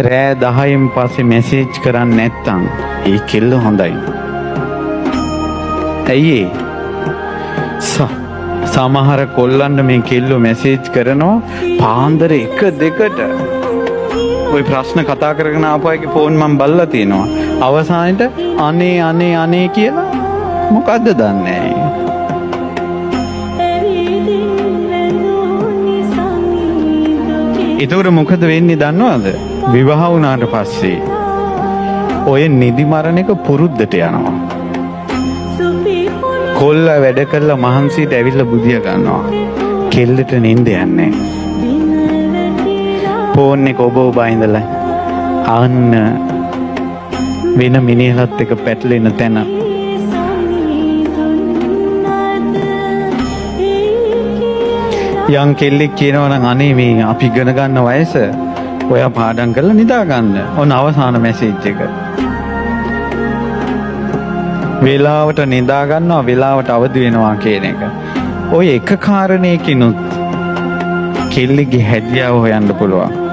රෑ 10න් පස්සේ මැසේජ් කරන්නේ නැත්තම් ඒ කෙල්ල හොඳයි. ඇයි සමහර කොල්ලන්ට මේ කෙල්ලෝ මැසේජ් කරනවා පාන්දර 1-2ට. ওই ප්‍රශ්න කතා කරගෙන ආපු අයගේ ෆෝන් මම බලලා තියෙනවා. අවසානෙට අනේ කියලා මොකද්ද දන්නේ නැහැ. එතකොට මොකද වෙන්නේ දන්නවද? විවාහ වුණාට පස්සේ ඔය නිදි මරණ එක පුරුද්දට යනවා. කොල්ල වැඩ කරලා මහන්සියට ඇවිල්ලා බුදිය ගන්නවා. කෙල්ලට නිින්ද යන්නේ. ෆෝන් එක ඔබ ඉඳලා අන්න වෙන මිනිහලත් එක පැටලෙන තැන. යම් කෙල්ලෙක් කියනවා නම් අනේ මේ අපි ඉගෙන ගන්න වයස ඔයා පාඩම් කරලා නිදා ගන්න. ඔන්න අවසාන මැසේජ් එක. වේලාවට නිදා ගන්නවා වේලාවට අවදි වෙනවා කියන එක. ඔය එක කාරණයකිනුත් කෙල්ලෙක්ගේ හැදියාව හොයන්න පුළුවන්.